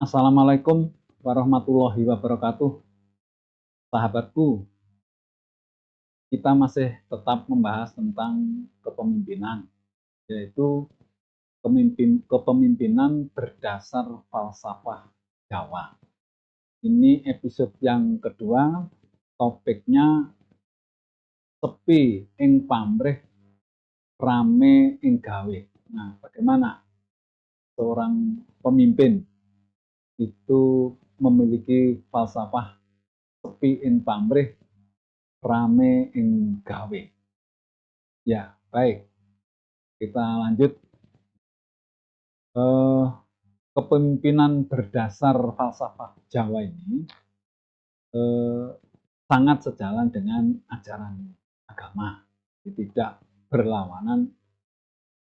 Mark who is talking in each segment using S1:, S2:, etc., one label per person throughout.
S1: Assalamualaikum warahmatullahi wabarakatuh. Sahabatku, kita masih tetap membahas tentang kepemimpinan, yaitu kepemimpinan berdasar falsafah Jawa. Ini episode yang kedua, topiknya sepi ing pamrih, rame ing gawe. Nah, bagaimana seorang pemimpin itu memiliki falsafah sepi ing pamrih, rame ing gawe. Ya, baik. Kita lanjut. Eh, Kepemimpinan berdasar falsafah Jawa ini eh, sangat sejalan dengan ajaran agama. Tidak berlawanan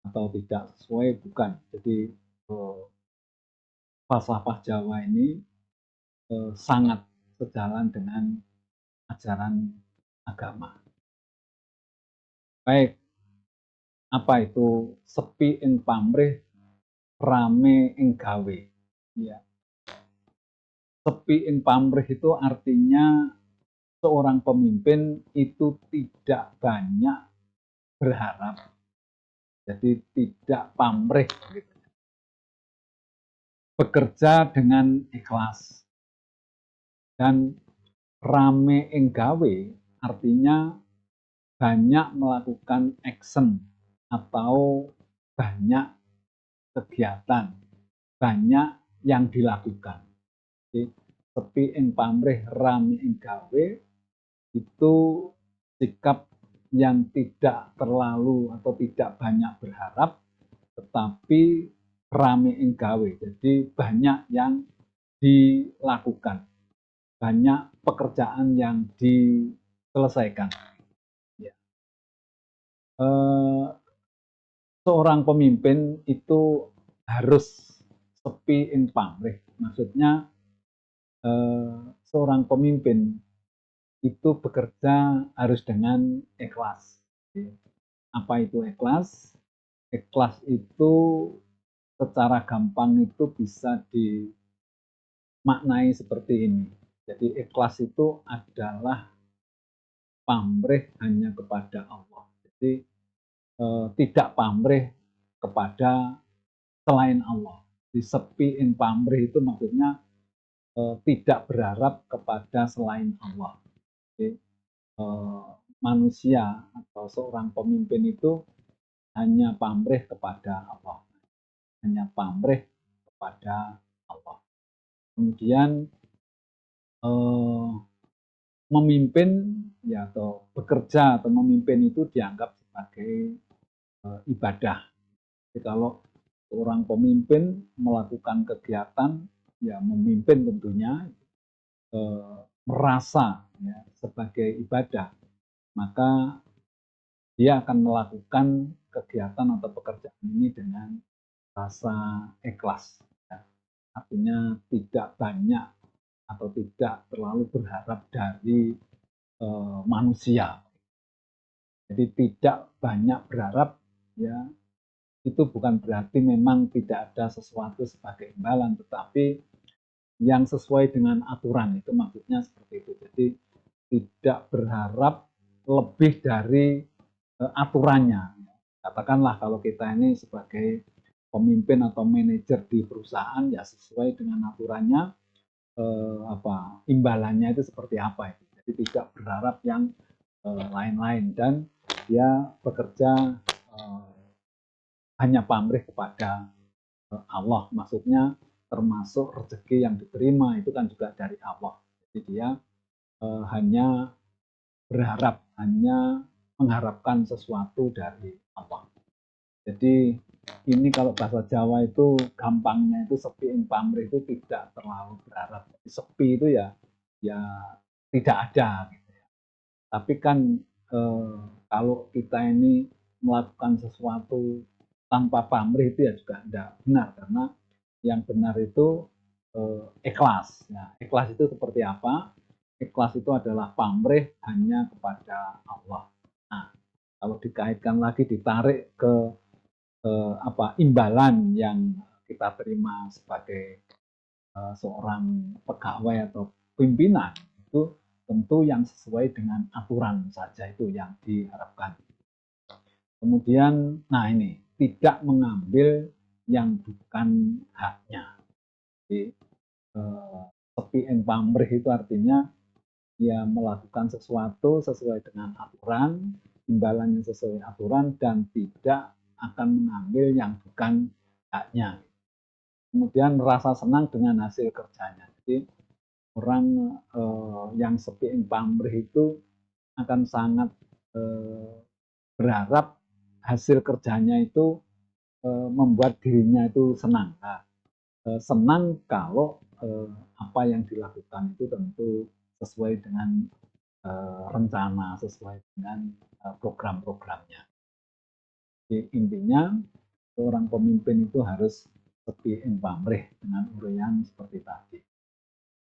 S1: atau tidak sesuai, bukan. Jadi falsafah Jawa ini sangat sejalan dengan ajaran agama. Baik, apa itu sepi ing pamrih, rame ing gawe? Ya. Sepi ing pamrih itu artinya seorang pemimpin itu tidak banyak berharap, jadi tidak pamrih, gitu. Bekerja dengan ikhlas. Dan rame ing gawe artinya banyak melakukan action atau banyak kegiatan, banyak yang dilakukan. Jadi, sepi ing pamrih, rame ing gawe itu sikap yang tidak terlalu atau tidak banyak berharap, tetapi rame ing gawe. Jadi banyak yang dilakukan, banyak pekerjaan yang diselesaikan. Ya. Seorang pemimpin itu harus sepi ing pamrih. Maksudnya seorang pemimpin itu bekerja harus dengan ikhlas. Apa itu ikhlas? Ikhlas itu secara gampang itu bisa dimaknai seperti ini. Jadi ikhlas itu adalah pamrih hanya kepada Allah. Jadi tidak pamrih kepada selain Allah. Di sepi in pamrih itu maksudnya tidak berharap kepada selain Allah. Jadi, manusia atau seorang pemimpin itu hanya pamrih kepada Allah, hanya pamrih kepada Allah. Kemudian memimpin ya atau bekerja atau memimpin itu dianggap sebagai ibadah. Jadi kalau seorang pemimpin melakukan kegiatan ya memimpin tentunya merasa ya, sebagai ibadah, maka dia akan melakukan kegiatan atau pekerjaan ini dengan rasa ikhlas. Ya. Artinya tidak banyak atau tidak terlalu berharap dari manusia. Jadi tidak banyak berharap, ya itu bukan berarti memang tidak ada sesuatu sebagai imbalan, tetapi yang sesuai dengan aturan, itu maksudnya seperti itu. Jadi tidak berharap lebih dari aturannya. Katakanlah kalau kita ini sebagai pemimpin atau manajer di perusahaan ya sesuai dengan aturannya, imbalannya itu seperti apa itu. Jadi tidak berharap yang lain-lain dan dia bekerja hanya pamrih kepada Allah. Maksudnya termasuk rezeki yang diterima itu kan juga dari Allah. Jadi dia hanya berharap, hanya mengharapkan sesuatu dari Allah. Jadi ini kalau bahasa Jawa itu gampangnya itu sepi ing pamrih itu tidak terlalu berharap. Sepi itu ya tidak ada gitu ya. Tapi kan kalau kita ini melakukan sesuatu tanpa pamrih itu ya juga tidak benar, karena yang benar itu ikhlas. Nah, ikhlas itu seperti apa? Ikhlas itu adalah pamrih hanya kepada Allah. Nah, kalau dikaitkan lagi, ditarik ke imbalan yang kita terima sebagai seorang pegawai atau pimpinan itu tentu yang sesuai dengan aturan saja itu yang diharapkan. Kemudian, nah ini tidak mengambil yang bukan haknya. Jadi sepi pamrih itu artinya ya melakukan sesuatu sesuai dengan aturan, imbalannya sesuai aturan dan tidak akan mengambil yang bukan haknya. Kemudian merasa senang dengan hasil kerjanya. Jadi orang yang sepi pamrih itu akan sangat berharap hasil kerjanya itu membuat dirinya itu senang. Nah, senang kalau apa yang dilakukan itu tentu sesuai dengan rencana, sesuai dengan program-programnya. Jadi intinya seorang pemimpin itu harus sepi pamrih dengan uraian seperti tadi.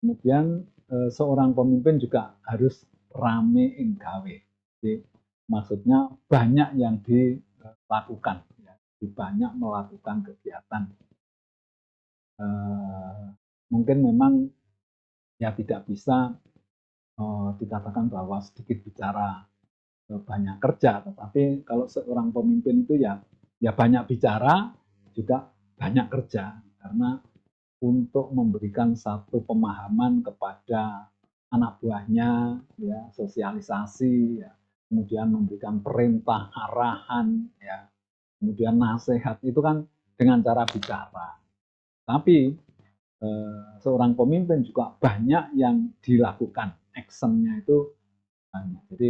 S1: Kemudian seorang pemimpin juga harus rame gawe. Jadi maksudnya banyak yang dilakukan, ya. Banyak melakukan kegiatan. Mungkin memang ya tidak bisa dikatakan bahwa sedikit bicara banyak kerja, tetapi kalau seorang pemimpin itu ya banyak bicara juga banyak kerja, karena untuk memberikan satu pemahaman kepada anak buahnya, ya sosialisasi, ya, kemudian memberikan perintah, arahan, ya, kemudian nasihat itu kan dengan cara bicara. Tapi seorang pemimpin juga banyak yang dilakukan, actionnya itu banyak. Jadi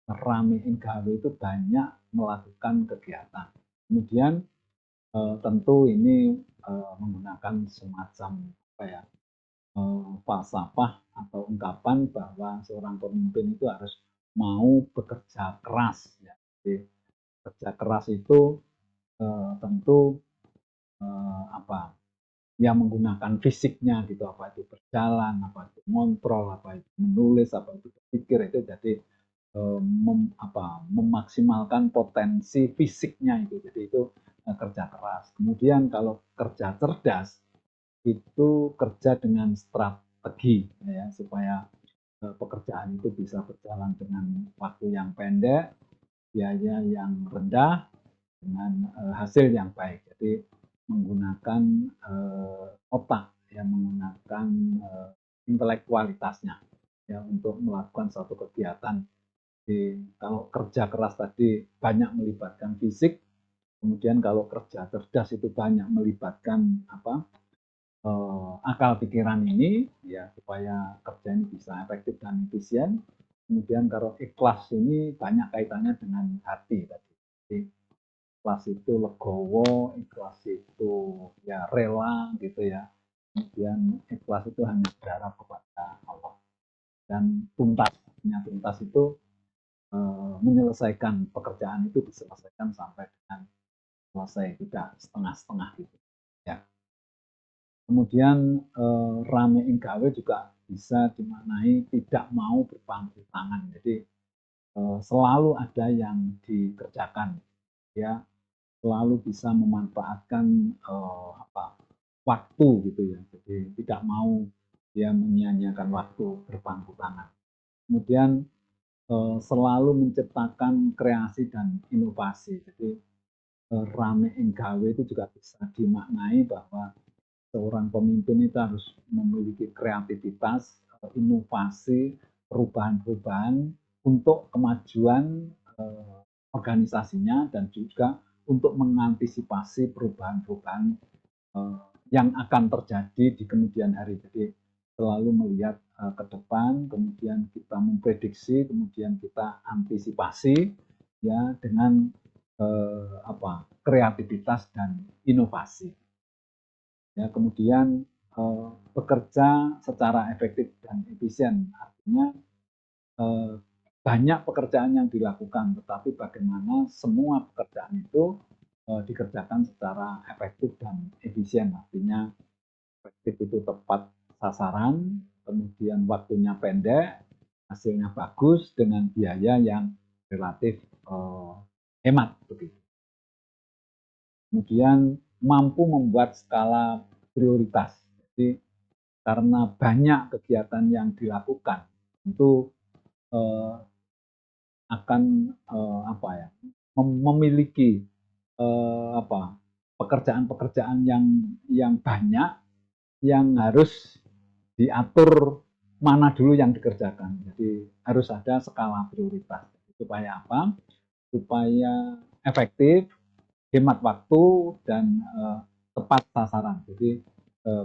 S1: ramein gawe itu banyak melakukan kegiatan. Kemudian tentu ini menggunakan semacam apa ya, falsafah atau ungkapan bahwa seorang pemimpin itu harus mau bekerja keras. Ya. Jadi bekerja keras itu tentu apa ya menggunakan fisiknya gitu, apa itu berjalan, apa itu ngontrol, apa itu menulis, apa itu berpikir, itu jadi memaksimalkan potensi fisiknya itu. Jadi itu kerja keras. Kemudian kalau kerja cerdas itu kerja dengan strategi, ya, supaya pekerjaan itu bisa berjalan dengan waktu yang pendek, biaya yang rendah, dengan hasil yang baik. Jadi menggunakan otak, ya, menggunakan intelektualitasnya, ya, untuk melakukan suatu kegiatan. Jadi kalau kerja keras tadi banyak melibatkan fisik, kemudian kalau kerja cerdas itu banyak melibatkan akal pikiran ini, ya, supaya kerja ini bisa efektif dan efisien. Kemudian kalau ikhlas ini banyak kaitannya dengan hati tadi. Jadi ikhlas itu legowo, ikhlas itu ya rela gitu ya. Kemudian ikhlas itu hanya berharap kepada Allah. Dan tuntas, tuntas itu menyelesaikan pekerjaan itu diselesaikan sampai dengan selesai, tidak setengah-setengah gitu. Ya. Kemudian ramein gawe juga bisa dimaknai tidak mau berpangku tangan. Jadi selalu ada yang dikerjakan, ya, selalu bisa memanfaatkan waktu gitu ya. Jadi tidak mau dia menyia-nyiakan waktu berpangku tangan. Kemudian selalu menciptakan kreasi dan inovasi. Jadi ramein gawe itu juga bisa dimaknai bahwa seorang pemimpin itu harus memiliki kreativitas, inovasi, perubahan-perubahan untuk kemajuan organisasinya dan juga untuk mengantisipasi perubahan-perubahan yang akan terjadi di kemudian hari. Jadi selalu melihat ke depan, kemudian kita memprediksi, kemudian kita antisipasi, ya, dengan kreativitas dan inovasi. Ya, kemudian bekerja secara efektif dan efisien, artinya banyak pekerjaan yang dilakukan, tetapi bagaimana semua pekerjaan itu dikerjakan secara efektif dan efisien, artinya efektif itu tepat sasaran, kemudian waktunya pendek, hasilnya bagus dengan biaya yang relatif hemat begitu. Kemudian mampu membuat skala prioritas. Jadi karena banyak kegiatan yang dilakukan, tentu akan apa ya, memiliki apa, pekerjaan-pekerjaan yang banyak yang harus diatur mana dulu yang dikerjakan. Jadi harus ada skala prioritas. Supaya apa? Supaya efektif, hemat waktu, dan tepat sasaran. Jadi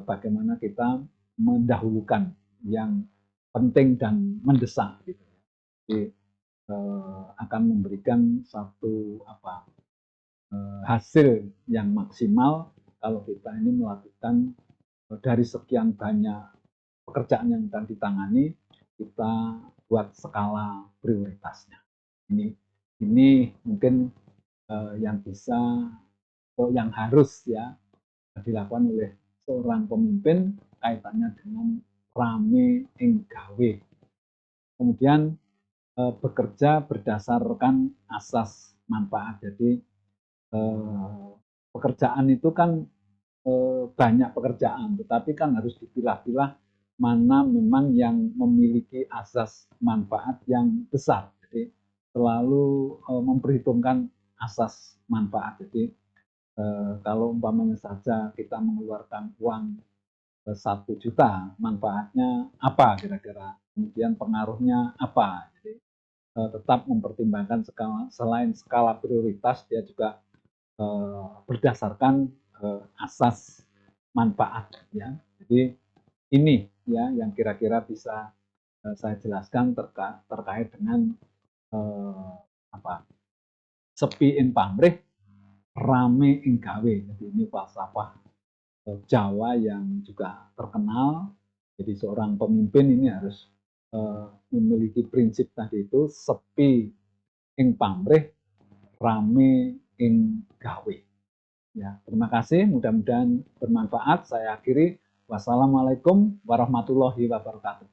S1: bagaimana kita mendahulukan yang penting dan mendesak gitu. Jadi akan memberikan satu apa, hasil yang maksimal kalau kita ini melakukan dari sekian banyak pekerjaan yang akan ditangani, kita buat skala prioritasnya. Ini mungkin yang bisa atau yang harus ya dilakukan oleh seorang pemimpin kaitannya dengan rame ing gawe. Kemudian bekerja berdasarkan asas manfaat. Jadi pekerjaan itu kan banyak pekerjaan, tetapi kan harus dipilah-pilah mana memang yang memiliki asas manfaat yang besar. Jadi selalu memperhitungkan asas manfaat. Jadi kalau umpamanya saja kita mengeluarkan uang 1 juta, manfaatnya apa kira-kira? Kemudian pengaruhnya apa? Jadi tetap mempertimbangkan selain skala prioritas, dia juga berdasarkan asas manfaat ya. Jadi ini ya yang kira-kira bisa saya jelaskan terkait dengan apa, sepi ing pamrih, rame ing gawe. Jadi ini falsafah Jawa yang juga terkenal. Jadi seorang pemimpin ini harus memiliki prinsip tadi itu, sepi ing pamrih, rame ing gawe. Ya, terima kasih, mudah-mudahan bermanfaat. Saya akhiri. Wassalamualaikum warahmatullahi wabarakatuh.